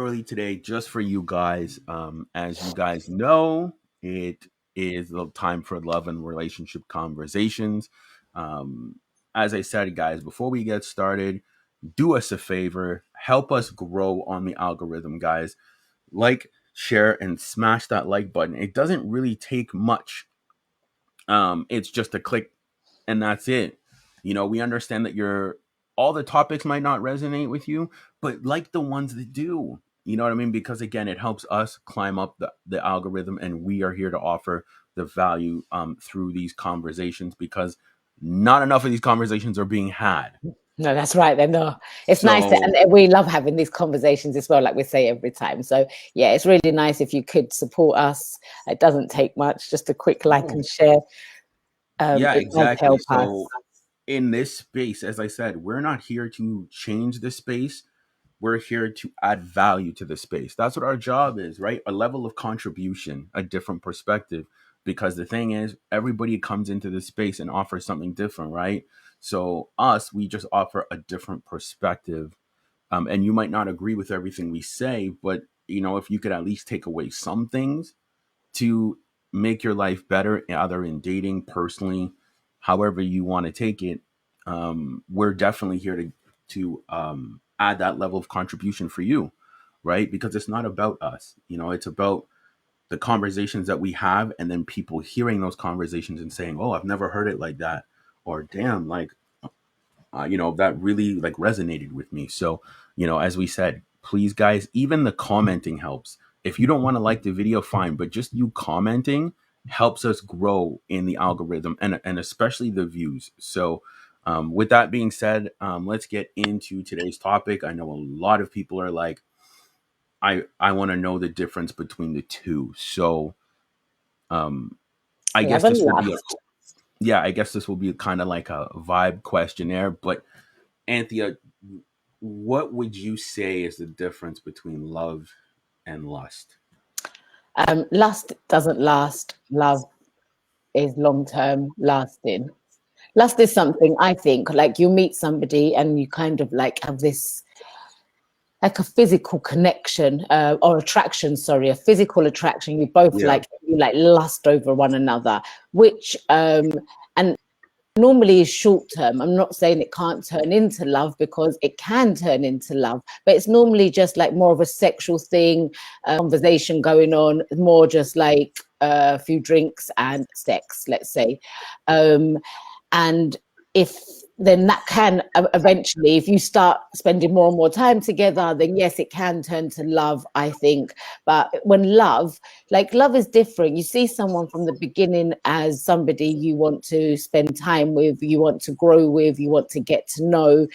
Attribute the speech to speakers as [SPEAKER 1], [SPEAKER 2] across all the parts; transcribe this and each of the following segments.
[SPEAKER 1] early today just for you guys. As you guys know, it is the time for love and relationship conversations. Um, as I said, guys, before we get started, do us a favor, help us grow on the algorithm, guys. Like, share, and smash that like button. It doesn't really take much. It's just a click and that's it. We understand that all the topics might not resonate with you, but like the ones that do. You know what I mean? Because again, it helps us climb up the algorithm, and we are here to offer the value through these conversations because not enough of these conversations are being had.
[SPEAKER 2] No, that's right. Then no, it's nice to,
[SPEAKER 1] So
[SPEAKER 2] and we love having these conversations as well, like we say every time. So yeah, it's really nice if you could support us. It doesn't take much, just a quick like
[SPEAKER 1] no,
[SPEAKER 2] and share.
[SPEAKER 1] yeah,
[SPEAKER 2] It does
[SPEAKER 1] exactly.
[SPEAKER 2] help us.
[SPEAKER 1] So in this space, as I said, we're not here to change the space. We're here to add value to the space. That's what our job is, right? A level of contribution, a different perspective. Because the thing is, everybody comes into this space and offers something different, right? So we just offer a different perspective. And you might not agree with everything we say, but if you could at least take away some things to make your life better, either in dating, personally, however you want to take it, we're definitely here to add that level of contribution for you, right? Because it's not about us, it's about the conversations that we have, and then people hearing those conversations and saying, "Oh, I've never heard it like that," or "Damn, like that really like resonated with me." So as we said, please guys, even the commenting helps. If you don't want to like the video, fine, but just you commenting helps us grow in the algorithm, and especially the views. So with that being said, let's get into today's topic. I know a lot of people are like, I want to know the difference between the two. So um I guess
[SPEAKER 2] Love and
[SPEAKER 1] this will be a
[SPEAKER 2] lust.
[SPEAKER 1] yeah, I guess this will be kind of like a vibe questionnaire. But Anthea, what would you say is the difference between love and lust?
[SPEAKER 2] Lust doesn't last. Love is long term lasting. Lust is something I think like you meet somebody and you kind of like have this like a physical connection or attraction, sorry, a physical attraction. You both
[SPEAKER 1] Yeah.
[SPEAKER 2] you like lust over one another, which and normally is short term. I'm not saying it can't turn into love, because it can turn into love, but it's normally just like more of a sexual thing, conversation going on, more just like a few drinks and sex, let's say. And if then that can eventually, if you start spending more and more time together, then yes, it can turn to love, I think. But when love is different. You see someone from the beginning as somebody you want to spend time with, you want to grow with, you want to get to know,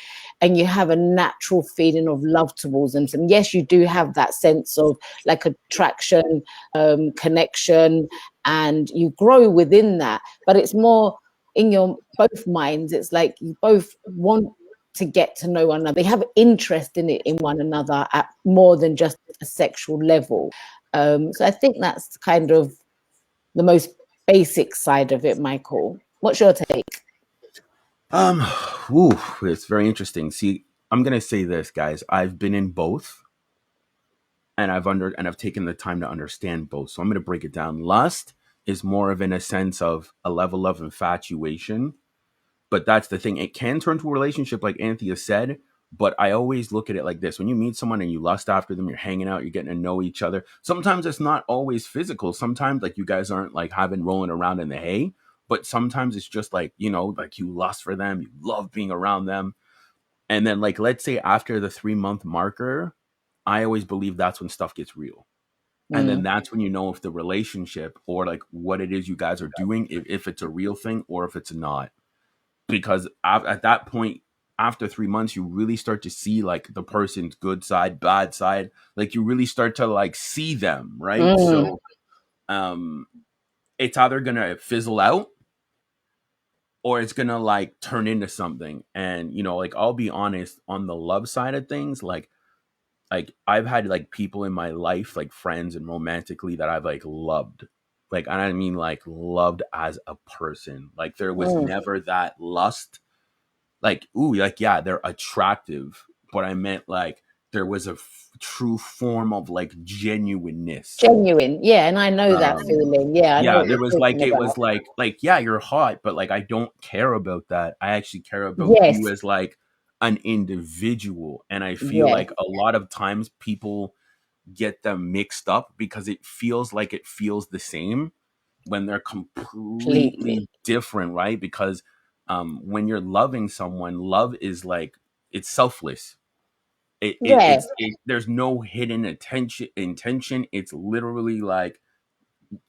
[SPEAKER 2] and you have a natural feeling of love towards them. And yes, you do have that sense of like attraction, connection, and you grow within that. But it's more in your both minds. It's like you both want to get to know one another. They have interest in it in one another at more than just a sexual level. So I think that's kind of the most basic side of it, Michael. What's your take?
[SPEAKER 1] Um, Ooh, it's very interesting. See, I'm gonna say this, guys. I've been in both, and I've taken the time to understand both. So I'm gonna break it down. Lust is more of in a sense of a level of infatuation. But that's the thing. It can turn to a relationship, like Anthea said. But I always look at it like this: when you meet someone and you lust after them, you're hanging out, you're getting to know each other. Sometimes it's not always physical. Sometimes like you guys aren't like having rolling around in the hay, but sometimes it's just like, like you lust for them, you love being around them. And then like let's say after the 3 month marker, I always believe that's when stuff gets real. And then
[SPEAKER 2] Mm.
[SPEAKER 1] that's when you know if the relationship or like what it is you guys are doing, if it's a real thing or if it's not. Because at that point, after 3 months, you really start to see like the person's good side, bad side. Like you really start to like see them, right?
[SPEAKER 2] Mm.
[SPEAKER 1] So um it's either gonna fizzle out or it's gonna like turn into something. And like I'll be honest, on the love side of things, like I've had like people in my life, like friends and romantically, that I've like loved. Like I mean like loved as a person. Like there was
[SPEAKER 2] Mm.
[SPEAKER 1] never that lust. Like, ooh, like, yeah, they're attractive, but I meant like there was a true form of like genuineness.
[SPEAKER 2] Genuine, yeah, and I know that
[SPEAKER 1] um
[SPEAKER 2] feeling. Yeah, I know
[SPEAKER 1] yeah,
[SPEAKER 2] what
[SPEAKER 1] there
[SPEAKER 2] you're
[SPEAKER 1] was like,
[SPEAKER 2] talking
[SPEAKER 1] it was
[SPEAKER 2] about.
[SPEAKER 1] like yeah, you're hot, but like I don't care about that. I actually care about you
[SPEAKER 2] Yes,
[SPEAKER 1] as like an individual. And I feel
[SPEAKER 2] yes,
[SPEAKER 1] like a lot of times people get them mixed up because it feels like it feels the same when they're
[SPEAKER 2] completely.
[SPEAKER 1] completely different, right? Because when you're loving someone, love is like, it's selfless.
[SPEAKER 2] Yeah,
[SPEAKER 1] There's no hidden intention. It's literally like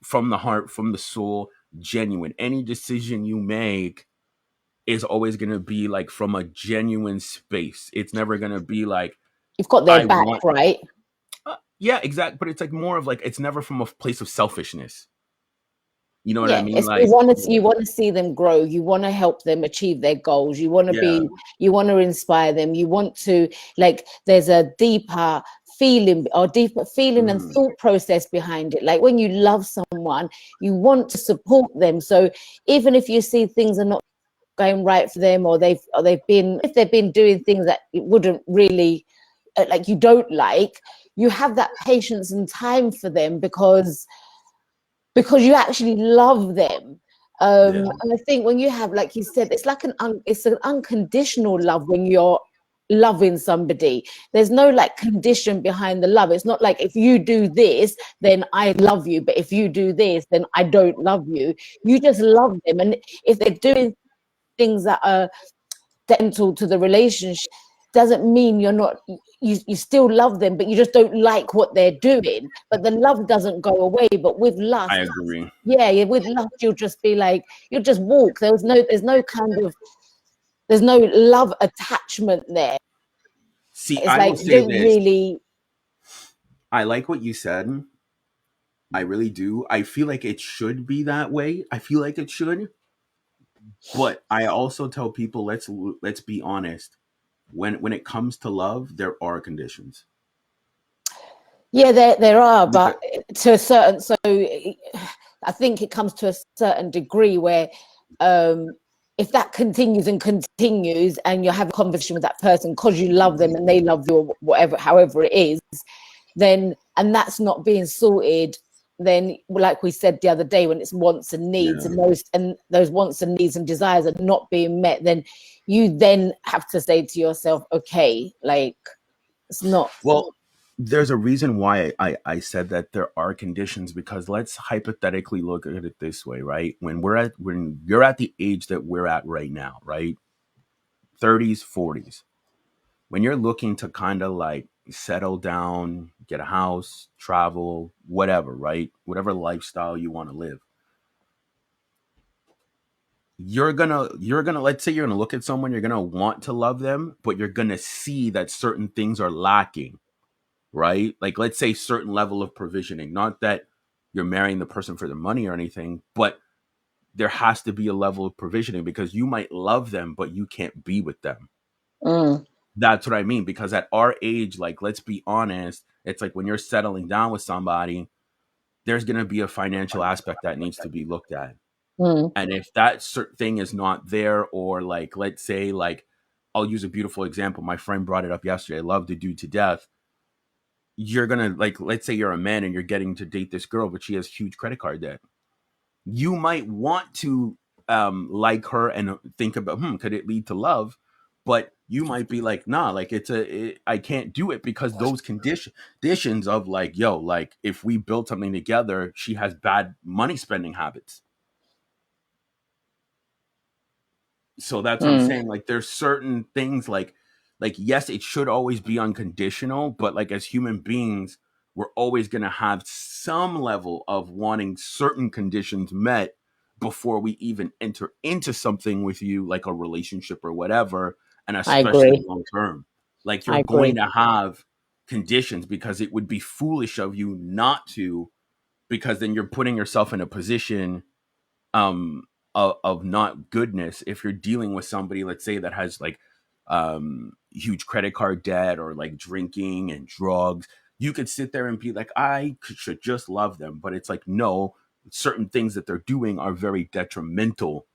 [SPEAKER 1] from the heart, from the soul, genuine. Any decision you make is always going to be like from a genuine space. It's never going to be like,
[SPEAKER 2] you've got their
[SPEAKER 1] I
[SPEAKER 2] back,
[SPEAKER 1] want,
[SPEAKER 2] right?
[SPEAKER 1] yeah, exactly. But it's like more of like, it's never from a place of selfishness. You know what I
[SPEAKER 2] Yeah,
[SPEAKER 1] mean?
[SPEAKER 2] it's
[SPEAKER 1] Like,
[SPEAKER 2] you want to see them grow. You want to help them achieve their goals. You want to
[SPEAKER 1] yeah,
[SPEAKER 2] be, you want to inspire them. You want to, like, there's a deeper feeling or deeper feeling and
[SPEAKER 1] mhm,
[SPEAKER 2] thought process behind it. Like when you love someone, you want to support them. So even if you see things are not going right for them, or they've been, if they've been doing things that it wouldn't really, like, you don't like, you have that patience and time for them because you actually love them.
[SPEAKER 1] yeah,
[SPEAKER 2] And I think when you have, like you said, it's like it's an unconditional love when you're loving somebody. There's no like condition behind the love. It's not like if you do this, then I love you, but if you do this, then I don't love you. You just love them, and if they're doing things that are detrimental to the relationship, doesn't mean you're not, you still love them, but you just don't like what they're doing. But the love doesn't go away. But with
[SPEAKER 1] I
[SPEAKER 2] lust,
[SPEAKER 1] agree.
[SPEAKER 2] yeah, with lust, you'll just be like, you'll just walk. There's no kind of, there's no love attachment there.
[SPEAKER 1] See,
[SPEAKER 2] It's
[SPEAKER 1] I will
[SPEAKER 2] like you
[SPEAKER 1] say
[SPEAKER 2] don't
[SPEAKER 1] this.
[SPEAKER 2] really.
[SPEAKER 1] I like what you said. I really do. I feel like it should be that way. I feel like it should. But I also tell people, let's be honest. When it comes to love, there are conditions.
[SPEAKER 2] Yeah, there are,
[SPEAKER 1] Because
[SPEAKER 2] but to a certain, so I think it comes to a certain degree where, um, if that continues and continues, and you have a conversation with that person because you love them and they love you, or whatever, however it is, then, and that's not being sorted, then, like we said the other day, when it's wants and needs,
[SPEAKER 1] yeah.
[SPEAKER 2] and those wants and needs and desires are not being met, then you then have to say to yourself, okay, like, it's not.
[SPEAKER 1] Well, there's a reason why I said that there are conditions, because let's hypothetically look at it this way, right? When you're at the age that we're at right now, right? 30s, 40s. When you're looking to kind of like settle down, get a house, travel, whatever, right? Whatever lifestyle you want to live. You're gonna let's say you're gonna look at someone, you're gonna want to love them, but you're gonna see that certain things are lacking, right? Like, let's say certain level of provisioning. Not that you're marrying the person for the money or anything, but there has to be a level of provisioning, because you might love them, but you can't be with them.
[SPEAKER 2] Mm,
[SPEAKER 1] That's what I mean. Because at our age, like, let's be honest, it's like when you're settling down with somebody, there's going to be a financial aspect that needs to be looked at.
[SPEAKER 2] mm,
[SPEAKER 1] And if that certain thing is not there, or like, let's say, like, I'll use a beautiful example. My friend brought it up yesterday. I love the dude to death. You're gonna, like, let's say you're a man and you're getting to date this girl, but she has huge credit card debt. You might want to like her and think about, could it lead to love? But you might be like, nah, like, I can't do it, because those conditions of like, yo, like, if we build something together, she has bad money spending habits. So that's what I'm
[SPEAKER 2] mm.
[SPEAKER 1] saying. Like, there's certain things like yes, it should always be unconditional, but like, as human beings, we're always going to have some level of wanting certain conditions met before we even enter into something with you, like a relationship or whatever, and
[SPEAKER 2] I
[SPEAKER 1] especially
[SPEAKER 2] agree.
[SPEAKER 1] long term. Like, you're
[SPEAKER 2] I agree.
[SPEAKER 1] going to have conditions, because it would be foolish of you not to, because then you're putting yourself in a position of not goodness if you're dealing with somebody, let's say, that has like huge credit card debt, or like drinking and drugs. You could sit there and be like, should just love them, but it's like, no, certain things that they're doing are very detrimental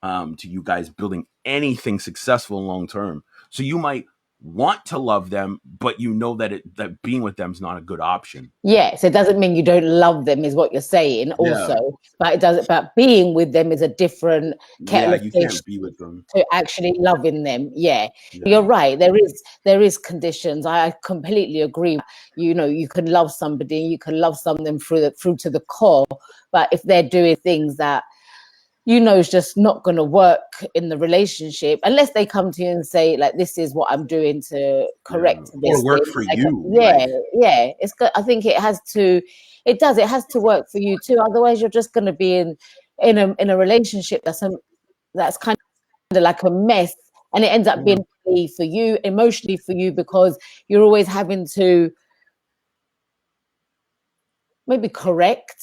[SPEAKER 1] to you guys building anything successful long term. So you might want to love them, but you know that being with them is not a good option.
[SPEAKER 2] Yes, it doesn't mean you don't love them, is what you're saying,
[SPEAKER 1] Yeah.
[SPEAKER 2] also. But it does. But being with them is a different kettle
[SPEAKER 1] Yeah,
[SPEAKER 2] of
[SPEAKER 1] you
[SPEAKER 2] fish
[SPEAKER 1] can't be with them.
[SPEAKER 2] to actually loving them. Yeah, you're
[SPEAKER 1] Yeah.
[SPEAKER 2] right. There is conditions. I completely agree. You know, you can love somebody, you can love someone through to the core, but if they're doing things that is just not going to work in the relationship unless they come to you and say, like, this is what I'm doing to
[SPEAKER 1] Yeah.
[SPEAKER 2] correct
[SPEAKER 1] Or
[SPEAKER 2] this
[SPEAKER 1] work
[SPEAKER 2] thing.
[SPEAKER 1] for
[SPEAKER 2] Like,
[SPEAKER 1] you.
[SPEAKER 2] yeah,
[SPEAKER 1] Like,
[SPEAKER 2] yeah, it's good. I think it has to work for you too, otherwise you're just going to be in a relationship that's kind of like a mess, and it ends up
[SPEAKER 1] yeah.
[SPEAKER 2] being for you, emotionally for you, because you're always having to maybe correct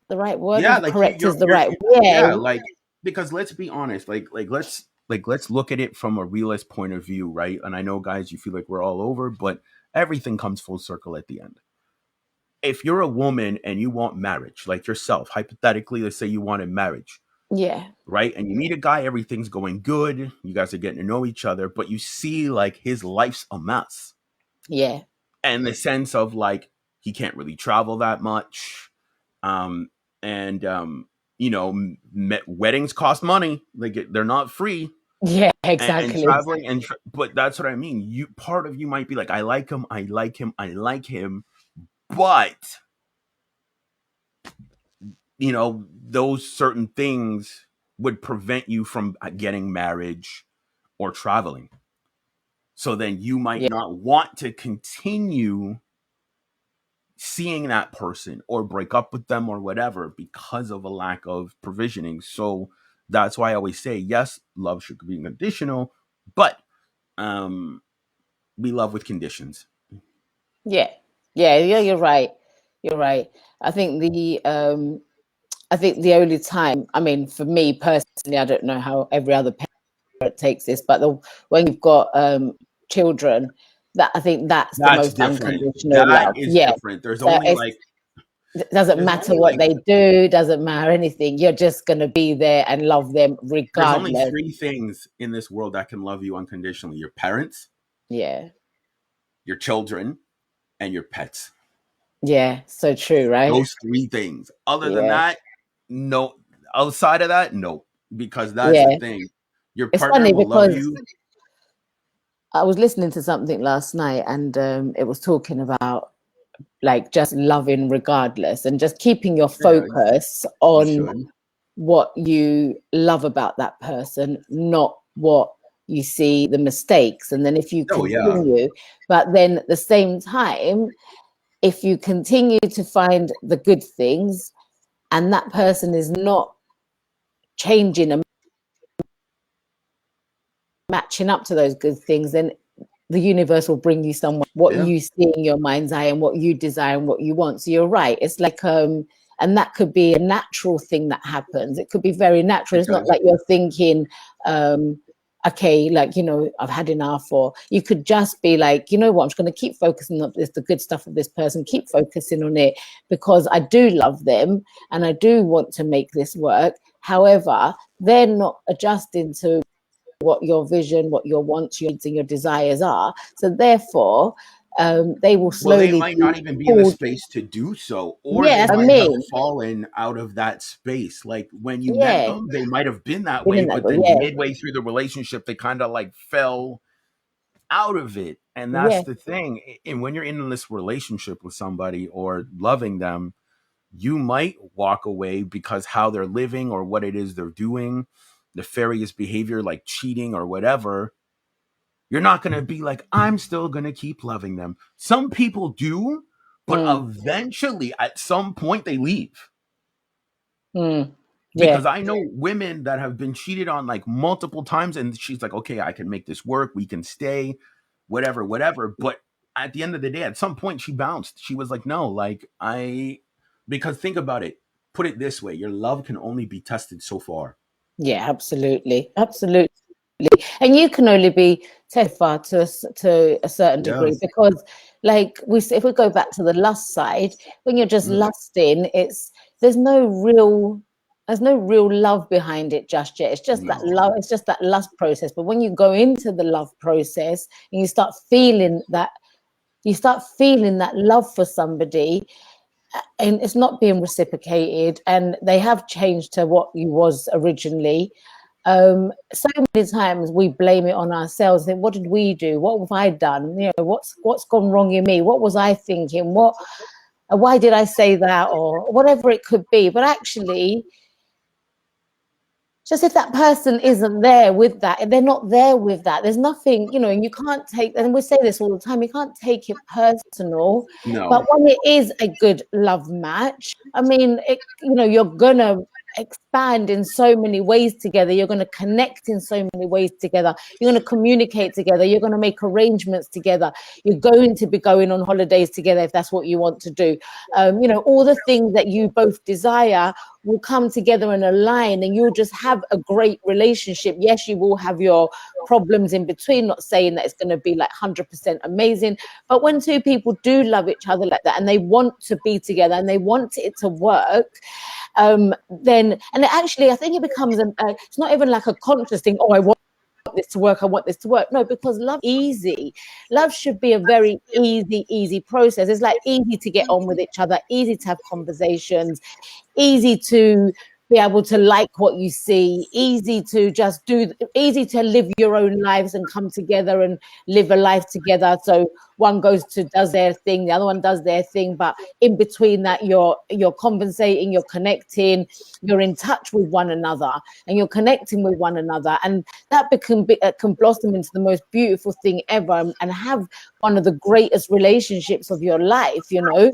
[SPEAKER 2] the right word,
[SPEAKER 1] Yeah,
[SPEAKER 2] maybe
[SPEAKER 1] like
[SPEAKER 2] correct is the right, yeah,
[SPEAKER 1] yeah, like because let's be honest, let's look at it from a realist point of view, right? And I know, guys, you feel like we're all over, but everything comes full circle at the end. If you're a woman and you want marriage, like yourself, hypothetically, let's say you wanted marriage,
[SPEAKER 2] yeah,
[SPEAKER 1] right? And you meet a guy, everything's going good, you guys are getting to know each other, but you see like his life's a mess.
[SPEAKER 2] yeah,
[SPEAKER 1] And the sense of like he can't really travel that much. Um, and weddings cost money. Like they're not free.
[SPEAKER 2] yeah,
[SPEAKER 1] And
[SPEAKER 2] exactly.
[SPEAKER 1] traveling but that's what I mean. You part of you might be like, I like him, I like him, I like him, but those certain things would prevent you from getting marriage or traveling. So then you might
[SPEAKER 2] Yeah,
[SPEAKER 1] not want to continue seeing that person or break up with them or whatever because of a lack of provisioning. So that's why I always say, yes, love should be conditional, but um we love with conditions.
[SPEAKER 2] yeah, yeah. You're right. You're right. I think the only time, I mean, for me personally, I don't know how every other parent takes this, but when you've got children, that I think that's the
[SPEAKER 1] That's
[SPEAKER 2] most
[SPEAKER 1] different.
[SPEAKER 2] unconditional
[SPEAKER 1] That
[SPEAKER 2] love.
[SPEAKER 1] is
[SPEAKER 2] Yeah.
[SPEAKER 1] different.
[SPEAKER 2] So it doesn't matter what they do, doesn't matter anything. You're just gonna be there and love them
[SPEAKER 1] there's only
[SPEAKER 2] regardless.
[SPEAKER 1] three things in this world that can love you unconditionally: your parents,
[SPEAKER 2] Yeah.
[SPEAKER 1] your children, and your pets.
[SPEAKER 2] Yeah. So true, right?
[SPEAKER 1] Those three things. Other than
[SPEAKER 2] Yeah.
[SPEAKER 1] that, no. Outside of that, no. Because that's the
[SPEAKER 2] Yeah.
[SPEAKER 1] thing. Your
[SPEAKER 2] It's
[SPEAKER 1] partner
[SPEAKER 2] funny
[SPEAKER 1] will love
[SPEAKER 2] because
[SPEAKER 1] you.
[SPEAKER 2] I was listening to something last night, and it was talking about like just loving regardless and just keeping your
[SPEAKER 1] Yeah,
[SPEAKER 2] focus
[SPEAKER 1] you
[SPEAKER 2] on
[SPEAKER 1] should.
[SPEAKER 2] what you love about that person, not what you see the mistakes. And then if you
[SPEAKER 1] Oh yeah,
[SPEAKER 2] continue, but then at the same time, if you continue to find the good things and that person is not changing and matching up to those good things, then the universe will bring you someone what
[SPEAKER 1] yeah.
[SPEAKER 2] you see in your mind's eye and what you desire and what you want. So you're right. It's like and that could be a natural thing that happens. It could be very natural.
[SPEAKER 1] It
[SPEAKER 2] It's not
[SPEAKER 1] does.
[SPEAKER 2] like you're thinking, okay, like, I've had enough, or you could just be like, you know what, I'm just going to keep focusing on this, the good stuff of this person, keep focusing on it because I do love them and I do want to make this work. However, they're not adjusting to what your vision, what your wants, your needs, and your desires are. So therefore, they will
[SPEAKER 1] Well, they
[SPEAKER 2] slowly
[SPEAKER 1] might
[SPEAKER 2] be
[SPEAKER 1] not even be in the
[SPEAKER 2] pulled.
[SPEAKER 1] space to do so, or
[SPEAKER 2] Yeah,
[SPEAKER 1] they
[SPEAKER 2] that's what I
[SPEAKER 1] might have
[SPEAKER 2] mean.
[SPEAKER 1] fallen out of that space. Like when you met
[SPEAKER 2] Yeah,
[SPEAKER 1] them, they might have been that
[SPEAKER 2] been
[SPEAKER 1] way,
[SPEAKER 2] in that.
[SPEAKER 1] but then
[SPEAKER 2] Yeah,
[SPEAKER 1] midway through the relationship, they kind of like fell out of it. And that's
[SPEAKER 2] yeah,
[SPEAKER 1] the thing. And when you're in this relationship with somebody or loving them, you might walk away because how they're living or what it is they're doing, nefarious behavior like cheating or whatever. You're not going to be like, I'm still going to keep loving them. Some people do, but
[SPEAKER 2] mm,
[SPEAKER 1] eventually at some point they leave.
[SPEAKER 2] mm, yeah,
[SPEAKER 1] Because I know women that have been cheated on like multiple times, and she's like, okay, I can make this work. We can stay, whatever, whatever. But at the end of the day, at some point, she bounced. She was like, no, because think about it. Put it this way: your love can only be tested so far.
[SPEAKER 2] yeah, absolutely, absolutely. And you can only be terrified to a certain
[SPEAKER 1] Yeah,
[SPEAKER 2] degree because, like if we go back to the lust side, when you're just
[SPEAKER 1] mm,
[SPEAKER 2] lusting, there's no real. there's no real love behind it just yet. It's just that
[SPEAKER 1] No.
[SPEAKER 2] love, it's just that lust process. But when you go into the love process and you start feeling that love for somebody, and it's not being reciprocated, and they have changed to what you was originally. So many times we blame it on ourselves. Think, what did we do? What have I done? You know, what's gone wrong in me? What was I thinking? Why did I say that, or whatever it could be? But actually, just if that person isn't there with that, if they're not there with that, there's nothing, you know, and you can't take, and we say this all the time, you can't take it personal. But
[SPEAKER 1] No.
[SPEAKER 2] when it is a good love match, I mean, you know, you're gonna expand in so many ways together, you're going to connect in so many ways together, you're going to communicate together, you're going to make arrangements together, you're going to be going on holidays together if that's what you want to do. You know, all the things that you both desire will come together and align, and you'll just have a great relationship. Yes, you will have your problems in between, not saying that it's going to be like 100% amazing, but when two people do love each other like that and they want to be together and they want it to work, then, and actually I think it becomes it's not even like a conscious thing, oh, I want this to work, I want this to work. No, because love easy. Love should be a very easy process. It's like easy to get on with each other, easy to have conversations, easy to be able to like what you see, easy to just easy to live your own lives and come together and live a life together. So one does their thing, the other one does their thing, but in between that, you're compensating, you're connecting, you're in touch with one another, and you're connecting with one another, and that can blossom into the most beautiful thing ever, and have one of the greatest relationships of your life, you know.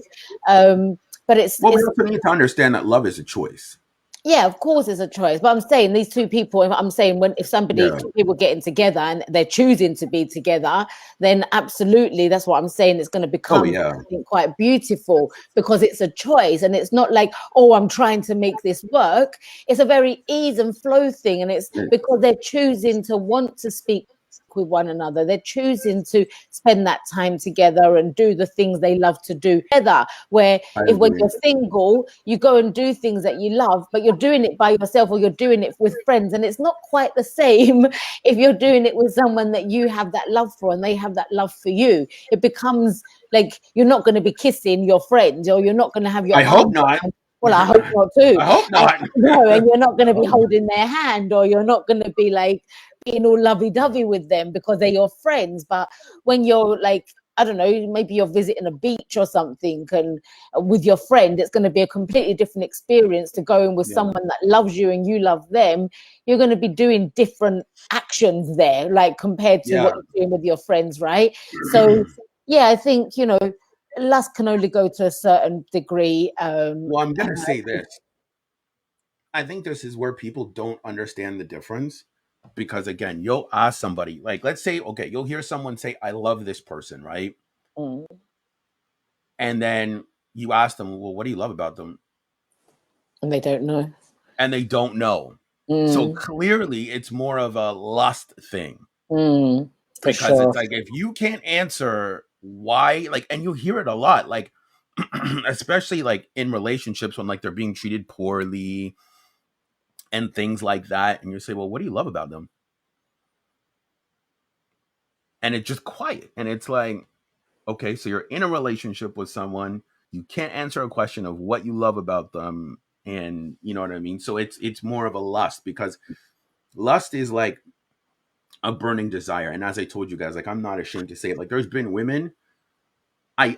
[SPEAKER 2] But
[SPEAKER 1] Well, we also need to understand that love is a choice.
[SPEAKER 2] yeah, of course it's a choice. But I'm saying these two people, I'm saying if
[SPEAKER 1] Yeah.
[SPEAKER 2] two people getting together and they're choosing to be together, then absolutely, that's what I'm saying. It's going to
[SPEAKER 1] Oh
[SPEAKER 2] become
[SPEAKER 1] yeah.
[SPEAKER 2] something quite beautiful because it's a choice, and it's not like, oh, I'm trying to make this work. It's a very ease and flow thing, and it's because they're choosing to want to speak with one another. They're choosing to spend that time together and do the things they love to do together. Where
[SPEAKER 1] I
[SPEAKER 2] if when
[SPEAKER 1] agree.
[SPEAKER 2] you're single, you go and do things that you love, but you're doing it by yourself or you're doing it with friends, and it's not quite the same if you're doing it with someone that you have that love for and they have that love for you. It becomes like you're not going to be kissing your friends, or you're not going to have your
[SPEAKER 1] I hope
[SPEAKER 2] arms
[SPEAKER 1] not.
[SPEAKER 2] around. Well, I hope not too.
[SPEAKER 1] I hope not.
[SPEAKER 2] No, and you're not going to
[SPEAKER 1] I
[SPEAKER 2] be
[SPEAKER 1] hope not.
[SPEAKER 2] holding their hand, or you're not going to be like being all lovey-dovey with them because they're your friends. But when you're like, I don't know, maybe you're visiting a beach or something, and with your friend, it's going to be a completely different experience to going with
[SPEAKER 1] Yeah.
[SPEAKER 2] someone that loves you and you love them. You're going to be doing different actions there, like compared to what
[SPEAKER 1] Yeah.
[SPEAKER 2] you're doing with your friends, right? So, yeah, I think, you know, lust can only go to a certain degree.
[SPEAKER 1] Well, I'm gonna say this. I think this is where people don't understand the difference because again, you'll ask somebody, like let's say, okay, you'll hear someone say, I love this person, right?
[SPEAKER 2] Mm,
[SPEAKER 1] And then you ask them, well, what do you love about them?
[SPEAKER 2] and they don't know.
[SPEAKER 1] And they don't know. So
[SPEAKER 2] Mm,
[SPEAKER 1] clearly it's more of a lust thing
[SPEAKER 2] mm, for
[SPEAKER 1] because
[SPEAKER 2] sure.
[SPEAKER 1] it's like if you can't answer why, like, and you hear it a lot, like, especially like in relationships when like they're being treated poorly and things like that. And you say, well, what do you love about them? And it's just quiet. And it's like, okay, so you're in a relationship with someone, you can't answer a question of what you love about them, and you know what I mean? So it's more of a lust because lust is like a burning desire. And as I told you guys, like I'm not ashamed to say it. Like there's been women I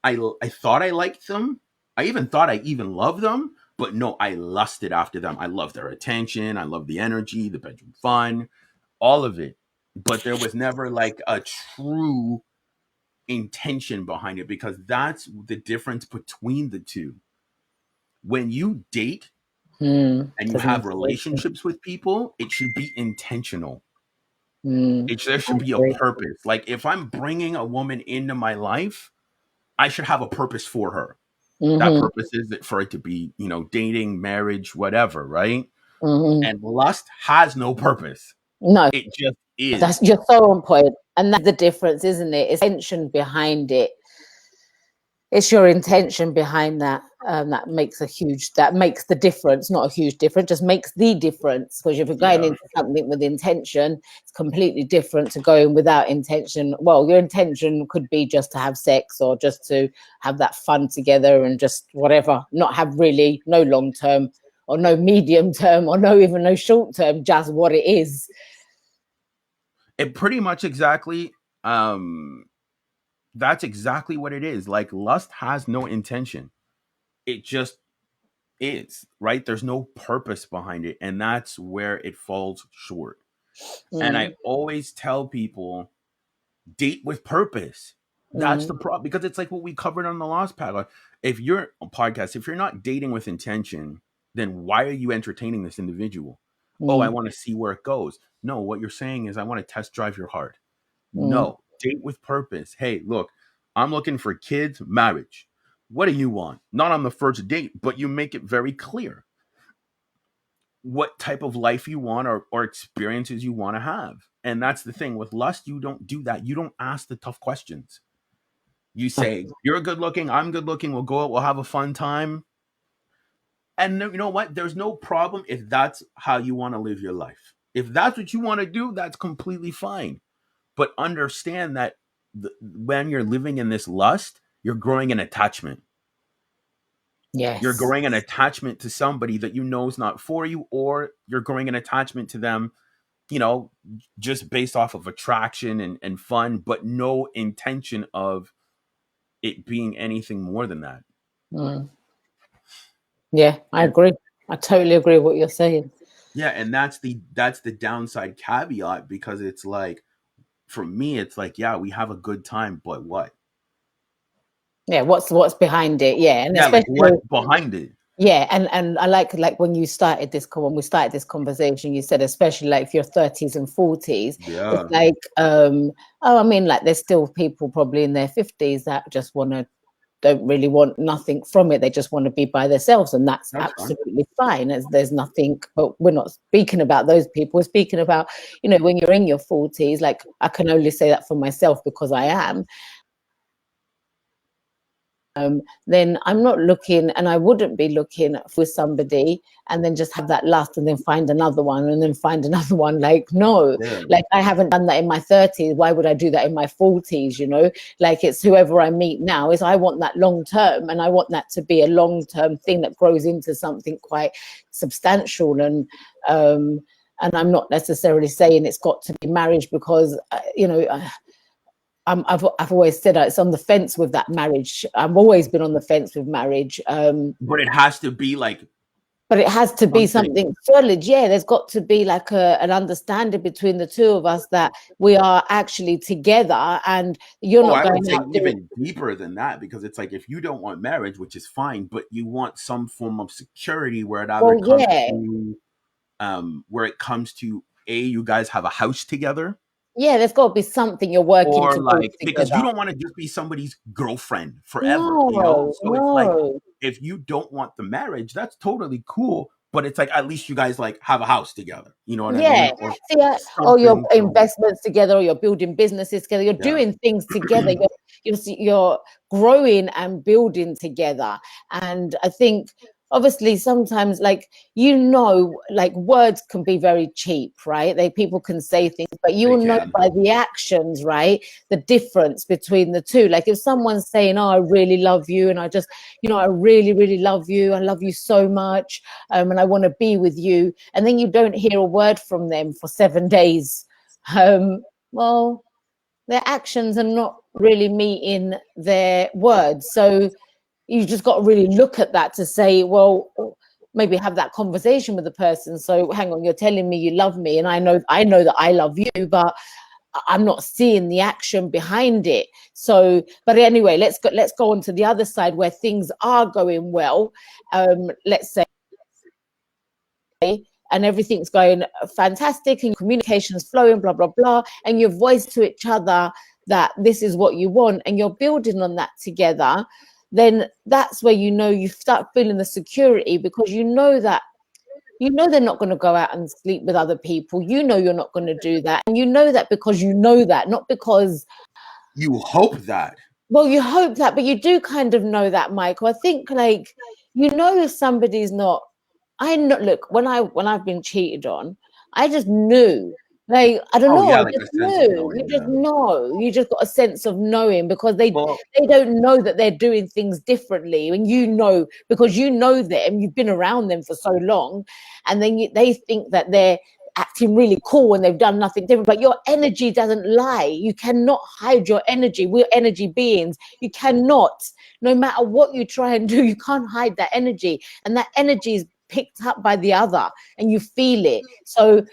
[SPEAKER 1] I thought I liked them. I even thought I even loved them, but no, I lusted after them. I love their attention, I love the energy, the bedroom fun, all of it. But there was never like a true intention behind it because that's the difference between the two. When you date and you
[SPEAKER 2] There's
[SPEAKER 1] have
[SPEAKER 2] intention.
[SPEAKER 1] relationships with people, it should be intentional. There
[SPEAKER 2] I
[SPEAKER 1] should be a
[SPEAKER 2] agree.
[SPEAKER 1] purpose. Like if I'm bringing a woman into my life, I should have a purpose for her. That
[SPEAKER 2] Mm-hmm,
[SPEAKER 1] purpose is for it to be, you know, dating, marriage, whatever, right?
[SPEAKER 2] mm-hmm.
[SPEAKER 1] And lust has no purpose.
[SPEAKER 2] No,
[SPEAKER 1] It just is.
[SPEAKER 2] that's you're so on point, and that's the difference, isn't it? It's tension behind it. It's your intention behind that that makes the difference, not a huge difference, just makes the difference. Because if you're going
[SPEAKER 1] Yeah.
[SPEAKER 2] into something with intention, it's completely different to going without intention. Well, your intention could be just to have sex or just to have that fun together and just whatever, not have really no long term or no medium term or no short term, just what it is.
[SPEAKER 1] It pretty much exactly that's exactly what it is. Like lust has no intention. It just is, right? There's no purpose behind it, and that's where it falls short. And I
[SPEAKER 2] Mm,
[SPEAKER 1] always tell people date with purpose. That's
[SPEAKER 2] mm,
[SPEAKER 1] the problem, because it's like what we covered on the last if you're a podcast, if you're not dating with intention, then why are you entertaining this individual? Oh, I
[SPEAKER 2] mm,
[SPEAKER 1] want to see where it goes. No, what you're saying is I want to test drive your heart.
[SPEAKER 2] mm.
[SPEAKER 1] No, date with purpose. Hey, look, I'm looking for kids, marriage. What do you want? Not on the first date, but you make it very clear what type of life you want, or experiences you want to have. And that's the thing with lust, you don't do that. You don't ask the tough questions. You say, you're good looking, I'm good looking, we'll go out, we'll have a fun time. And you know what? There's no problem if that's how you want to live your life. If that's what you want to do, that's completely fine. But understand that when you're living in this lust, you're growing an attachment. You're
[SPEAKER 2] Yes.
[SPEAKER 1] growing an attachment to somebody that you know is not for you, or you're growing an attachment to them, you know, just based off of attraction and fun, but no intention of it being anything more than that.
[SPEAKER 2] Mm. Yeah, I
[SPEAKER 1] And
[SPEAKER 2] agree. I totally agree with what you're saying.
[SPEAKER 1] yeah, and that's the downside caveat, because it's like for me, it's like, yeah, we have a good time, but what?
[SPEAKER 2] Yeah, what's behind it? Yeah, and
[SPEAKER 1] Yeah, like
[SPEAKER 2] especially
[SPEAKER 1] what's behind it?
[SPEAKER 2] yeah, and I like when you started when we started this conversation, you said especially like if you're 30s and 40s, it's
[SPEAKER 1] Yeah,
[SPEAKER 2] like oh, I mean, like there's still people probably in their 50s that just don't really want nothing from it. They just want to be by themselves, and that's
[SPEAKER 1] that's fine.
[SPEAKER 2] absolutely fine. As there's nothing, but we're not speaking about those people. We're speaking about, when you're in your 40s. Like I can only say that for myself because I am. Then I'm not looking, and I wouldn't be looking for somebody and then just have that lust and then find another one and then find another one. Like, no,
[SPEAKER 1] Yeah,
[SPEAKER 2] like I haven't done that in my 30s. Why would I do that in my 40s? Like it's whoever I meet now is I want that long term, and I want that to be a long term thing that grows into something quite substantial. And I'm not necessarily saying it's got to be marriage because, I've always said it's on the fence with that marriage. I've always been on the fence with marriage,
[SPEAKER 1] but it has to be like
[SPEAKER 2] but it has to be
[SPEAKER 1] something.
[SPEAKER 2] something solid. Yeah, there's got to be like an understanding between the two of us that we are actually together, and you're
[SPEAKER 1] Oh,
[SPEAKER 2] not
[SPEAKER 1] I would
[SPEAKER 2] going
[SPEAKER 1] say
[SPEAKER 2] out doing.
[SPEAKER 1] even deeper than that, because it's like if you don't want marriage, which is fine, but you want some form of security where it either
[SPEAKER 2] Well,
[SPEAKER 1] comes
[SPEAKER 2] yeah,
[SPEAKER 1] to you guys have a house together,
[SPEAKER 2] yeah. There's got to be something you're working
[SPEAKER 1] or
[SPEAKER 2] towards
[SPEAKER 1] like, because you
[SPEAKER 2] together.
[SPEAKER 1] don't want to just be somebody's girlfriend forever,
[SPEAKER 2] No,
[SPEAKER 1] so it's like
[SPEAKER 2] no.
[SPEAKER 1] if you don't want the marriage, that's totally cool, but it's like at least you guys like have a house together, you know what I mean,
[SPEAKER 2] Yeah.
[SPEAKER 1] or
[SPEAKER 2] See, or your
[SPEAKER 1] something. So
[SPEAKER 2] investments together, or you're building businesses together, you're
[SPEAKER 1] yeah.
[SPEAKER 2] doing things together, you're growing and building together. And I think obviously sometimes like words can be very cheap, right? People can say things, but you
[SPEAKER 1] They
[SPEAKER 2] will know
[SPEAKER 1] can.
[SPEAKER 2] by the actions, right, the difference between the two. Like if someone's saying, oh, I really love you, and I really really love you, I love you so much, and I want to be with you, and then you don't hear a word from them for 7 days. Well, their actions are not really meeting their words. So you just got to really look at that to say, well, maybe have that conversation with the person. So hang on, you're telling me you love me, and I know that I love you, but I'm not seeing the action behind it. So, but anyway, let's go on to the other side where things are going well. Let's say, and everything's going fantastic and communication's flowing, blah, blah, blah. And you've voiced to each other that this is what you want and you're building on that together. Then that's where you start feeling the security, because they're not going to go out and sleep with other people. You're not going to do that. And you know that because you know that, not because
[SPEAKER 1] You hope that.
[SPEAKER 2] Well, you hope that, but you do kind of know that, Michael. I think like if somebody's not. I know. Look, when I've been cheated on, I just knew. Like I don't
[SPEAKER 1] Oh
[SPEAKER 2] know.
[SPEAKER 1] yeah,
[SPEAKER 2] I
[SPEAKER 1] like a
[SPEAKER 2] just
[SPEAKER 1] sense of
[SPEAKER 2] knew. You
[SPEAKER 1] knowing.
[SPEAKER 2] just
[SPEAKER 1] Yeah.
[SPEAKER 2] know. You just got a sense of knowing because they
[SPEAKER 1] Well,
[SPEAKER 2] they don't know that they're doing things differently, and because you know them. You've been around them for so long, and then they think that they're acting really cool when they've done nothing different. But your energy doesn't lie. You cannot hide your energy. We're energy beings. You cannot. No matter what you try and do, you can't hide that energy. And that energy is picked up by the other and you feel it. So,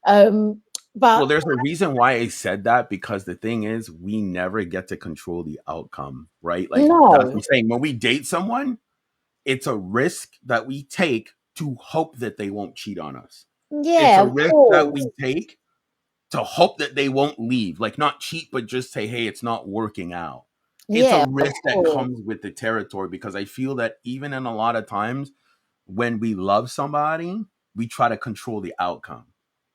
[SPEAKER 1] well,
[SPEAKER 2] but
[SPEAKER 1] there's a reason why I said that, because the thing is, we never get to control the outcome, right? Like that's what
[SPEAKER 2] no,
[SPEAKER 1] I'm saying. When we date someone, it's a risk that we take to hope that they won't cheat on us. It's
[SPEAKER 2] yeah,
[SPEAKER 1] a
[SPEAKER 2] of
[SPEAKER 1] risk that
[SPEAKER 2] course.
[SPEAKER 1] we take to hope that they won't leave, like not cheat, but just say, hey, it's not working out. It's a
[SPEAKER 2] Yeah, of
[SPEAKER 1] risk that
[SPEAKER 2] course.
[SPEAKER 1] comes with the territory, because I feel that even in a lot of times when we love somebody, we try to control the outcome.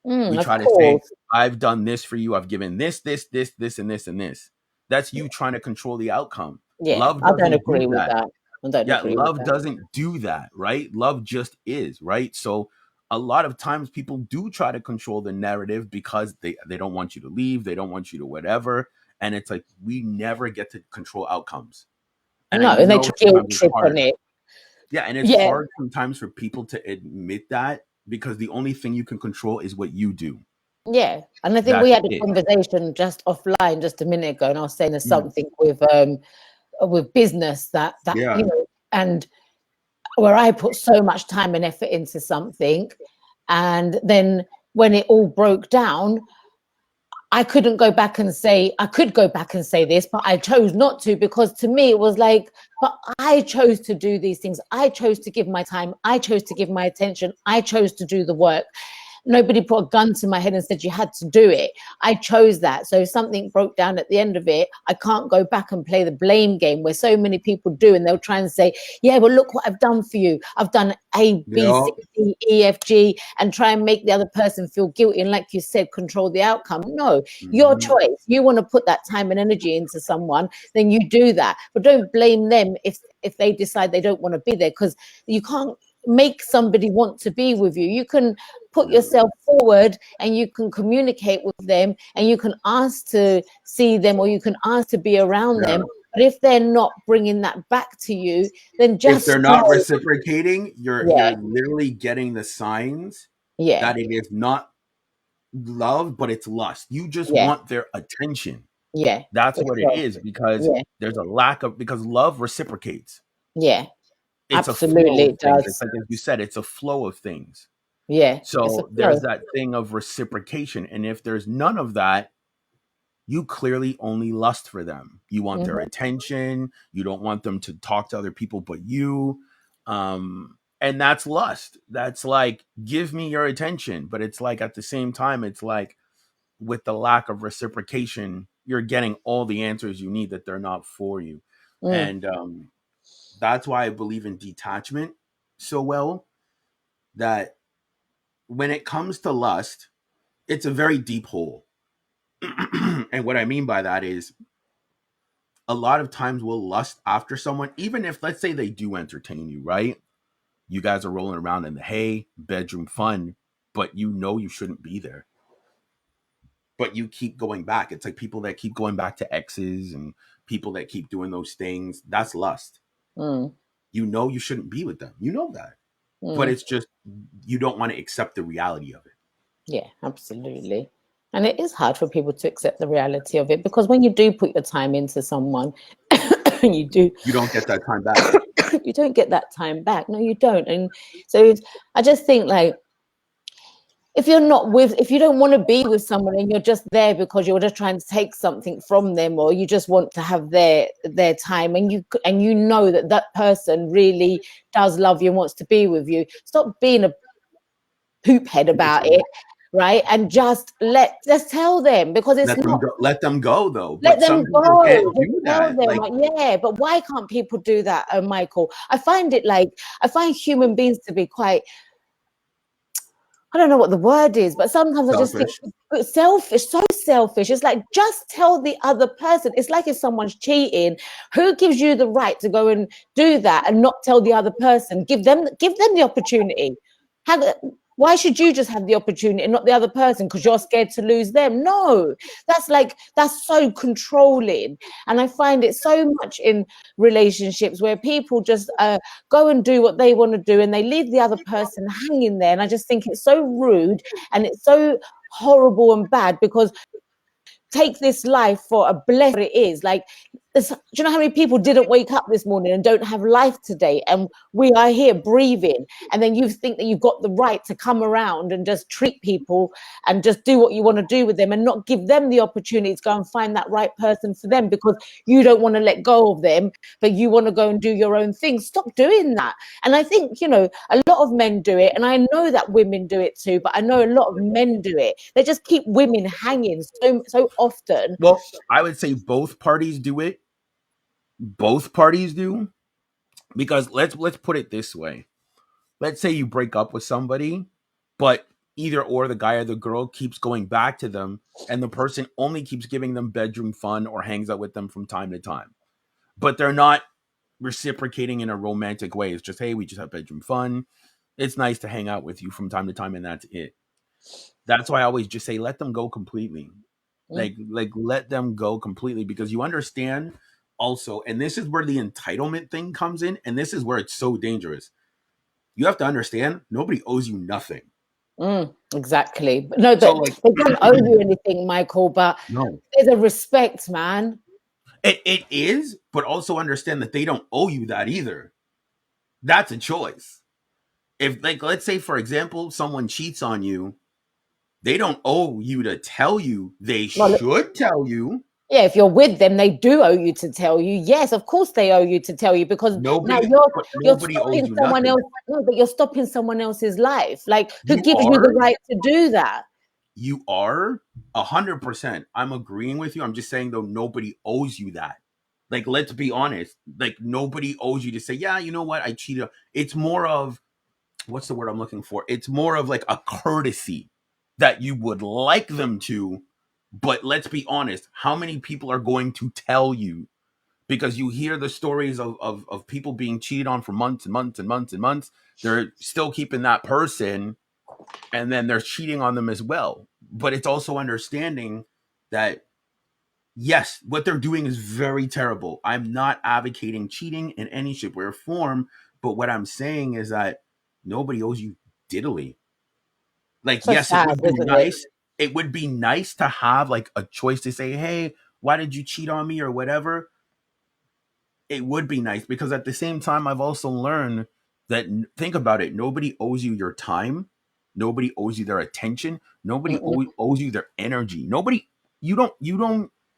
[SPEAKER 1] We
[SPEAKER 2] Of
[SPEAKER 1] try to say,
[SPEAKER 2] course.
[SPEAKER 1] I've done this for you. I've given this, and this, and this. That's you trying to control the outcome.
[SPEAKER 2] Yeah,
[SPEAKER 1] Love
[SPEAKER 2] I don't
[SPEAKER 1] doesn't do
[SPEAKER 2] agree with
[SPEAKER 1] that.
[SPEAKER 2] that. I don't
[SPEAKER 1] Yeah,
[SPEAKER 2] agree with
[SPEAKER 1] love
[SPEAKER 2] that.
[SPEAKER 1] doesn't do that, right? Love just is, right? So a lot of times people do try to control the narrative because they don't want you to leave, they don't want you to whatever, and it's like we never get to control outcomes. And I
[SPEAKER 2] No, and they
[SPEAKER 1] know
[SPEAKER 2] try guilt
[SPEAKER 1] sometimes it's
[SPEAKER 2] trip on
[SPEAKER 1] hard.
[SPEAKER 2] it.
[SPEAKER 1] Yeah, and it's
[SPEAKER 2] Yeah,
[SPEAKER 1] hard sometimes for people to admit that, because the only thing you can control is what you do.
[SPEAKER 2] yeah. And I think we
[SPEAKER 1] That's
[SPEAKER 2] had a
[SPEAKER 1] it.
[SPEAKER 2] conversation just offline just a minute ago, and I was saying there's
[SPEAKER 1] Mm.
[SPEAKER 2] something with business that
[SPEAKER 1] Yeah.
[SPEAKER 2] and where I put so much time and effort into something, and then when it all broke down, I couldn't go back and say, I could go back and say this, but I chose not to because to me it was like, but I chose to do these things. I chose to give my time. I chose to give my attention. I chose to do the work. Nobody put a gun to my head and said you had to do it. I chose that. So if something broke down at the end of it, I can't go back and play the blame game where so many people do, and they'll try and say, yeah, well, look what I've done for you. I've done A, B, C,
[SPEAKER 1] Yeah.
[SPEAKER 2] D, E, F, G, and try and make the other person feel guilty. And like you said, control the outcome. No, your
[SPEAKER 1] Mhm.
[SPEAKER 2] choice. You want to put that time and energy into someone, then you do that. But don't blame them if they decide they don't want to be there, because you can't make somebody want to be with you. You can put
[SPEAKER 1] Yeah.
[SPEAKER 2] yourself forward and you can communicate with them and you can ask to see them or you can ask to be around
[SPEAKER 1] Yeah.
[SPEAKER 2] them. But if they're not bringing that back to you, then
[SPEAKER 1] If
[SPEAKER 2] just
[SPEAKER 1] they're not
[SPEAKER 2] know,
[SPEAKER 1] reciprocating, you're
[SPEAKER 2] yeah,
[SPEAKER 1] literally getting the signs
[SPEAKER 2] yeah,
[SPEAKER 1] that it is not love, but it's lust. You just
[SPEAKER 2] yeah,
[SPEAKER 1] want their attention.
[SPEAKER 2] yeah,
[SPEAKER 1] That's
[SPEAKER 2] for
[SPEAKER 1] what it
[SPEAKER 2] sure.
[SPEAKER 1] is, because
[SPEAKER 2] Yeah,
[SPEAKER 1] there's a lack of, because love reciprocates.
[SPEAKER 2] yeah,
[SPEAKER 1] It's a flow
[SPEAKER 2] absolutely
[SPEAKER 1] of
[SPEAKER 2] it
[SPEAKER 1] things. It's
[SPEAKER 2] does.
[SPEAKER 1] like, as you said, it's a flow of things.
[SPEAKER 2] Yeah, it's a
[SPEAKER 1] So there's
[SPEAKER 2] flow.
[SPEAKER 1] that thing of reciprocation. And if there's none of that, you clearly only lust for them. You want their
[SPEAKER 2] Hmm.
[SPEAKER 1] attention. You don't want them to talk to other people but you. And that's lust. That's like, give me your attention. But it's like, at the same time, it's like, with the lack of reciprocation, you're getting all the answers you need that they're not for you.
[SPEAKER 2] Mm,
[SPEAKER 1] And that's why I believe in detachment so well, that when it comes to lust, it's a very deep hole. And what I mean by that is, a lot of times we'll lust after someone, even if, let's say, they do entertain you, right? You guys are rolling around in the hay, bedroom fun, but you know you shouldn't be there. But you keep going back. It's like people that keep going back to exes and people that keep doing those things. That's lust.
[SPEAKER 2] mm,
[SPEAKER 1] You know you shouldn't be with them. You know that. But
[SPEAKER 2] mm.
[SPEAKER 1] it's just, you don't want to accept the reality of it.
[SPEAKER 2] Yeah, absolutely. And it is hard for people to accept the reality of it because when you do put your time into someone, you do
[SPEAKER 1] You don't get that time back.
[SPEAKER 2] you don't get that time back. No, you don't. And so I just think like if you don't want to be with someone and you're just there because you're just trying to take something from them or you just want to have their time and you know that that person really does love you and wants to be with you, stop being a poop head about it, right? And just tell them because it's
[SPEAKER 1] Let them
[SPEAKER 2] not.
[SPEAKER 1] go. Let them go, though.
[SPEAKER 2] Let
[SPEAKER 1] But
[SPEAKER 2] them
[SPEAKER 1] some people
[SPEAKER 2] go.
[SPEAKER 1] can't
[SPEAKER 2] Just
[SPEAKER 1] do
[SPEAKER 2] tell
[SPEAKER 1] that.
[SPEAKER 2] them,
[SPEAKER 1] Like,
[SPEAKER 2] like, yeah, but why can't people do that, Michael? I find human beings to be quite, I don't know what the word is, but sometimes I just think
[SPEAKER 1] selfish.
[SPEAKER 2] selfish, so selfish. It's like, just tell the other person. It's like if someone's cheating, who gives you the right to go and do that and not tell the other person? Give them the opportunity. Have, why should you just have the opportunity and not the other person because you're scared to lose them? No, that's so controlling. And I find it so much in relationships where people just go and do what they want to do and they leave the other person hanging there. And I just think it's so rude and it's so horrible and bad, because take this life for a blessing it is. Like, do you know how many people didn't wake up this morning and don't have life today? And we are here breathing. And then you think that you've got the right to come around and just treat people and just do what you want to do with them and not give them the opportunity to go and find that right person for them, because you don't want to let go of them, but you want to go and do your own thing. Stop doing that. And I think, a lot of men do it. And I know that women do it too, but I know a lot of men do it. They just keep women hanging so often.
[SPEAKER 1] Well, I would say both parties do it. Both parties do, because let's put it this way. Let's say you break up with somebody, but either or the guy or the girl keeps going back to them, and the person only keeps giving them bedroom fun or hangs out with them from time to time, but they're not reciprocating in a romantic way. It's just, hey, we just have bedroom fun. It's nice to hang out with you from time to time, and that's it. That's why I always just say let them go completely. Like let them go completely, because you understand also, and this is where the entitlement thing comes in, and this is where it's so dangerous. You have to understand nobody owes you nothing.
[SPEAKER 2] Exactly. No,
[SPEAKER 1] So
[SPEAKER 2] but
[SPEAKER 1] like
[SPEAKER 2] they don't owe you anything, Michael, but
[SPEAKER 1] no.
[SPEAKER 2] there's a respect, man.
[SPEAKER 1] It is, but also understand that they don't owe you that either. That's a choice. If, like, let's say for example someone cheats on you, they don't owe you to tell you. They
[SPEAKER 2] Well,
[SPEAKER 1] should tell you.
[SPEAKER 2] yeah, if you're with them, they do owe you to tell you. Yes, of course they owe you to tell you, because now
[SPEAKER 1] Nobody,
[SPEAKER 2] you're
[SPEAKER 1] but
[SPEAKER 2] you're
[SPEAKER 1] nobody owes
[SPEAKER 2] stopping
[SPEAKER 1] you
[SPEAKER 2] someone else.
[SPEAKER 1] nothing.
[SPEAKER 2] No, but you're stopping someone else's life. Like, who
[SPEAKER 1] You
[SPEAKER 2] gives you the
[SPEAKER 1] are,
[SPEAKER 2] right to do that?
[SPEAKER 1] you are 100%. I'm agreeing with you. I'm just saying though, nobody owes you that. Like, let's be honest. Like, nobody owes you to say, yeah, you know what, I cheated. It's more of, what's the word I'm looking for? It's more of like a courtesy that you would like them to, but let's be honest, how many people are going to tell you? Because you hear the stories of people being cheated on for months and months and months and months. They're still keeping that person, and then they're cheating on them as well. But it's also understanding that, yes, what they're doing is very terrible. I'm not advocating cheating in any shape or form, but what I'm saying is that nobody owes you diddly. Like,
[SPEAKER 2] So
[SPEAKER 1] yes, it
[SPEAKER 2] sad,
[SPEAKER 1] would be
[SPEAKER 2] isn't it?
[SPEAKER 1] nice. It would be nice to have like a choice to say, hey, why did you cheat on me or whatever? It would be nice, because at the same time, I've also learned that, think about it, nobody owes you your time. Nobody owes you their attention. Nobody
[SPEAKER 2] Mm-mm,
[SPEAKER 1] owes you their energy. Nobody, you don't,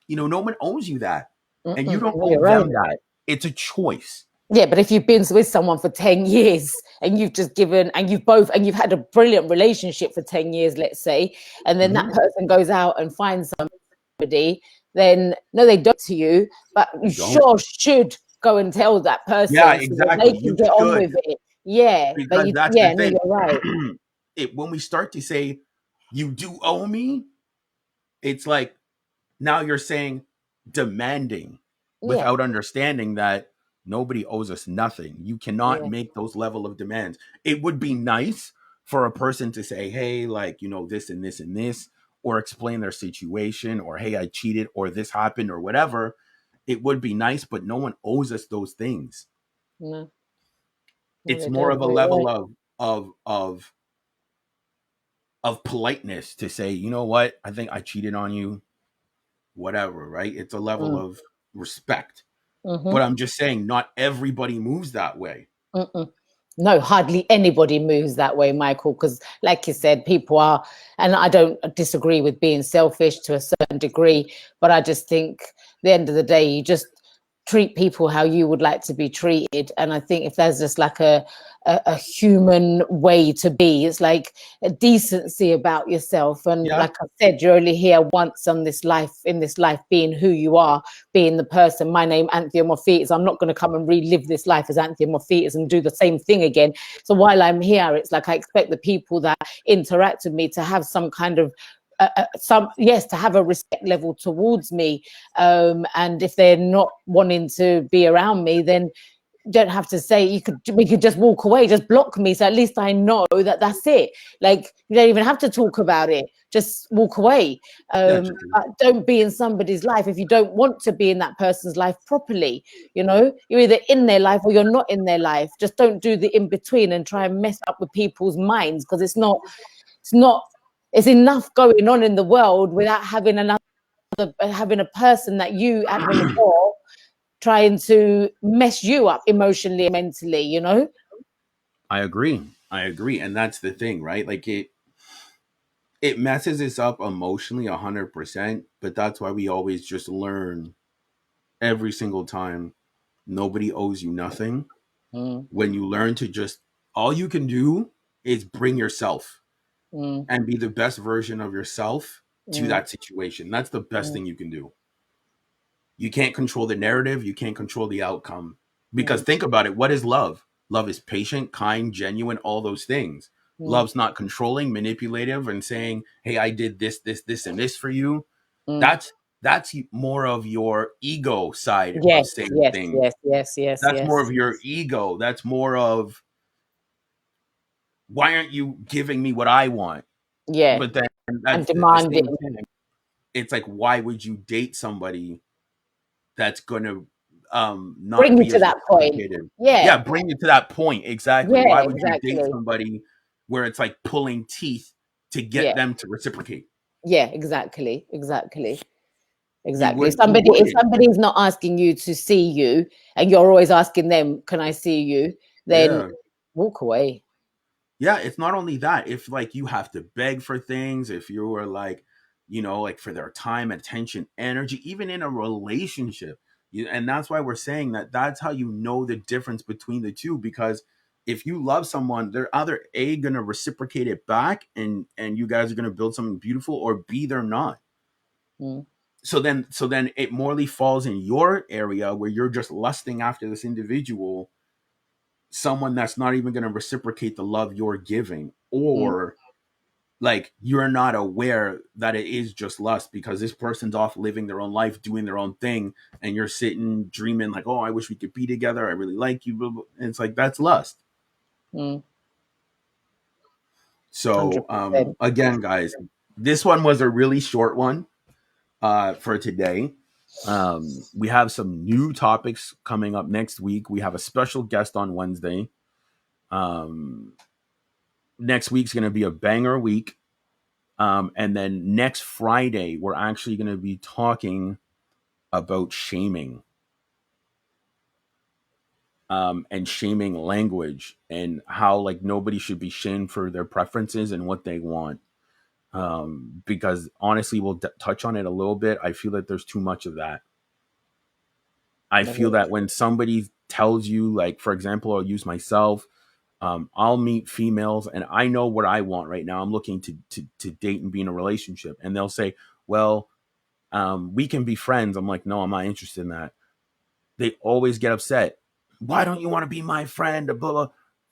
[SPEAKER 1] no one owes you that. And you
[SPEAKER 2] mm-mm.
[SPEAKER 1] don't
[SPEAKER 2] No,
[SPEAKER 1] owe
[SPEAKER 2] you're right.
[SPEAKER 1] them that. It's a choice.
[SPEAKER 2] Yeah, but if you've been with someone for 10 years and you've just given, and you've had a brilliant relationship for 10 years, let's say, and then that
[SPEAKER 1] Mhm.
[SPEAKER 2] person goes out and finds somebody, then no, they don't to you, but you
[SPEAKER 1] You don't.
[SPEAKER 2] sure should go and tell that
[SPEAKER 1] Yeah,
[SPEAKER 2] person so that
[SPEAKER 1] exactly.
[SPEAKER 2] they can
[SPEAKER 1] You
[SPEAKER 2] get on
[SPEAKER 1] should,
[SPEAKER 2] with it. Yeah, but
[SPEAKER 1] because
[SPEAKER 2] you,
[SPEAKER 1] that's the
[SPEAKER 2] yeah, no,
[SPEAKER 1] thing.
[SPEAKER 2] you're right.
[SPEAKER 1] When we start to say, you do owe me, it's like, now you're saying demanding,
[SPEAKER 2] Yeah,
[SPEAKER 1] without understanding that nobody owes us nothing. You cannot
[SPEAKER 2] yeah,
[SPEAKER 1] make those level of demands. It would be nice for a person to say, hey, like, this and this and this, or explain their situation, or hey, I cheated, or this happened, or whatever. It would be nice, but no one owes us those things.
[SPEAKER 2] no, no,
[SPEAKER 1] It's
[SPEAKER 2] they
[SPEAKER 1] more
[SPEAKER 2] don't.
[SPEAKER 1] of a
[SPEAKER 2] No, you're
[SPEAKER 1] level
[SPEAKER 2] right.
[SPEAKER 1] of of of politeness to say, you know what, I think I cheated on you, whatever, right? It's a level
[SPEAKER 2] Mm,
[SPEAKER 1] of respect. But
[SPEAKER 2] mm-hmm.
[SPEAKER 1] I'm just saying, not everybody moves that way.
[SPEAKER 2] Mm-mm. No, hardly anybody moves that way, Michael, because like you said, people are, and I don't disagree with being selfish to a certain degree, but I just think at the end of the day, you just treat people how you would like to be treated. And I think if there's just like a human way to be, it's like a decency about yourself. And
[SPEAKER 1] Yeah,
[SPEAKER 2] like I said, you're only here once on this life, in this life, being who you are, being the person. My name, Anthea Morphetus. I'm not going to come and relive this life as Anthea Morphetus and do the same thing again. So while I'm here, it's like I expect the people that interact with me to have some kind of some, yes, to have a respect level towards me, and if they're not wanting to be around me, then don't have to say, we could just walk away, just block me, so at least I know that that's it. Like, you don't even have to talk about it, just walk away.
[SPEAKER 1] Yeah, true.
[SPEAKER 2] But don't be in somebody's life if you don't want to be in that person's life properly. You're either in their life or you're not in their life. Just don't do the in between and try and mess up with people's minds, because it's not it's enough going on in the world without having a person that you adore trying to mess you up emotionally and mentally.
[SPEAKER 1] I agree, and that's the thing, right? Like it messes us up emotionally 100%, but that's why we always just learn every single time. Nobody owes you nothing.
[SPEAKER 2] Mm,
[SPEAKER 1] When you learn to just, all you can do is bring yourself
[SPEAKER 2] mm,
[SPEAKER 1] and be the best version of yourself to
[SPEAKER 2] mm,
[SPEAKER 1] that situation. That's the best
[SPEAKER 2] mm,
[SPEAKER 1] thing you can do. You can't control the narrative, you can't control the outcome. Because
[SPEAKER 2] mm,
[SPEAKER 1] think about it, what is love? Love is patient, kind, genuine, all those things.
[SPEAKER 2] mm,
[SPEAKER 1] Love's not controlling, manipulative, and saying, "Hey, I did this, this, this, and this for you."
[SPEAKER 2] mm.
[SPEAKER 1] That's more of your ego side of
[SPEAKER 2] Yes,
[SPEAKER 1] saying
[SPEAKER 2] yes,
[SPEAKER 1] things.
[SPEAKER 2] yes, yes, yes,
[SPEAKER 1] That's more
[SPEAKER 2] yes.
[SPEAKER 1] of your ego. That's more of, why aren't you giving me what I want?
[SPEAKER 2] Yeah,
[SPEAKER 1] But then
[SPEAKER 2] and
[SPEAKER 1] that's at the
[SPEAKER 2] demanding.
[SPEAKER 1] same time, it's like, why would you date somebody that's going to not
[SPEAKER 2] Bring you
[SPEAKER 1] be
[SPEAKER 2] to
[SPEAKER 1] as
[SPEAKER 2] that point.
[SPEAKER 1] reciprocated?
[SPEAKER 2] Yeah,
[SPEAKER 1] Yeah, bring you to that point. Exactly.
[SPEAKER 2] yeah,
[SPEAKER 1] Why would you date
[SPEAKER 2] exactly.
[SPEAKER 1] somebody where it's like pulling teeth to get
[SPEAKER 2] Yeah,
[SPEAKER 1] them to reciprocate?
[SPEAKER 2] yeah, exactly, exactly,
[SPEAKER 1] You
[SPEAKER 2] exactly.
[SPEAKER 1] would you
[SPEAKER 2] If
[SPEAKER 1] wouldn't.
[SPEAKER 2] somebody's not asking you to see you, and you're always asking them, "Can I see you?" Then
[SPEAKER 1] Yeah.
[SPEAKER 2] walk away.
[SPEAKER 1] Yeah, it's not only that. If like you have to beg for things, if you were like, like for their time, attention, energy, even in a relationship, and that's why we're saying that that's how you know the difference between the two. Because if you love someone, they're either A, gonna reciprocate it back, and you guys are gonna build something beautiful, or B, they're not.
[SPEAKER 2] Mm,
[SPEAKER 1] So then it morally falls in your area where you're just lusting after this individual, someone that's not even going to reciprocate the love you're giving,
[SPEAKER 2] mm,
[SPEAKER 1] or like you're not aware that it is just lust because this person's off living their own life, doing their own thing, and you're sitting dreaming like, oh, I wish we could be together, I really like you, blah, blah. And it's like, that's lust.
[SPEAKER 2] mm,
[SPEAKER 1] So
[SPEAKER 2] 100%.
[SPEAKER 1] again, guys, this one was a really short one for today. We have some new topics coming up next week. We have a special guest on Wednesday. um, Next week's going to be a banger week. And then next Friday, we're actually going to be talking about shaming, and shaming language, and how like nobody should be shamed for their preferences and what they want. Because honestly, we'll touch on it a little bit. I feel that there's too much of that. I feel that when somebody tells you, like, for example, I'll use myself. I'll meet females and I know what I want right now. I'm looking to date and be in a relationship. And they'll say, well, we can be friends. I'm like, no, I'm not interested in that. They always get upset. Why don't you want to be my friend? Blah, blah.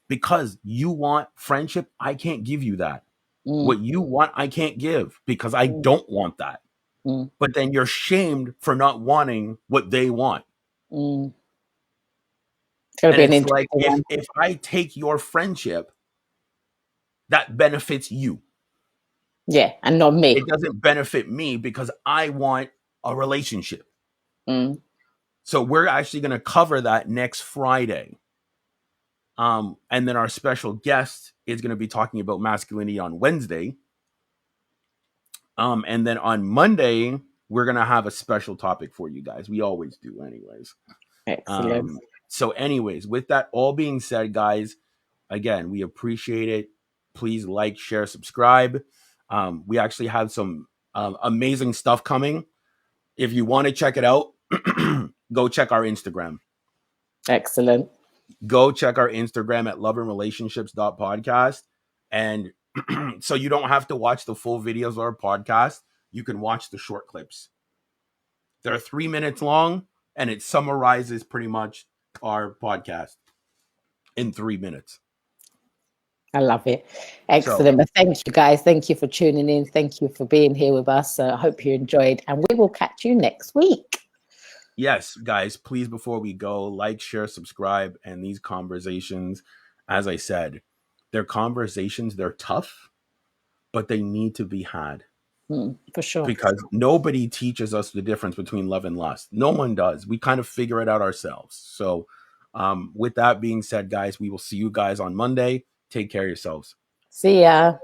[SPEAKER 1] Because you want friendship. I can't give you that.
[SPEAKER 2] Mm,
[SPEAKER 1] What you want, I can't give because I
[SPEAKER 2] mm,
[SPEAKER 1] don't want that.
[SPEAKER 2] mm,
[SPEAKER 1] But then you're shamed for not wanting what they want.
[SPEAKER 2] mm. It's going to
[SPEAKER 1] And
[SPEAKER 2] be an
[SPEAKER 1] it's like,
[SPEAKER 2] interesting
[SPEAKER 1] if
[SPEAKER 2] one.
[SPEAKER 1] if I take your friendship, that benefits you.
[SPEAKER 2] Yeah, and not
[SPEAKER 1] It
[SPEAKER 2] me.
[SPEAKER 1] doesn't benefit me because I want a relationship.
[SPEAKER 2] Mm,
[SPEAKER 1] So we're actually going to cover that next Friday. And then our special guest is going to be talking about masculinity on Wednesday. And then on Monday, we're going to have a special topic for you guys. We always do, anyways.
[SPEAKER 2] excellent.
[SPEAKER 1] So, with that all being said, guys, again, we appreciate it. Please like, share, subscribe. We actually have some amazing stuff coming. If you want to check it out, go check our Instagram.
[SPEAKER 2] Excellent.
[SPEAKER 1] Go check our Instagram at loveandrelationships.podcast. And so you don't have to watch the full videos of our podcast. You can watch the short clips. They're 3 minutes long and it summarizes pretty much our podcast in 3 minutes.
[SPEAKER 2] I love it.
[SPEAKER 1] So
[SPEAKER 2] Excellent. But thank you, guys. Thank you for tuning in. Thank you for being here with us. I hope you enjoyed, and we will catch you next week.
[SPEAKER 1] yes, guys, please, before we go, like, share, subscribe. And these conversations, as I said, they're conversations, they're tough, but they need to be had,
[SPEAKER 2] For sure.
[SPEAKER 1] because nobody teaches us the difference between love and lust. No one does. We kind of figure it out ourselves. So, with that being said, guys, we will see you guys on Monday. Take care of yourselves.
[SPEAKER 2] See ya.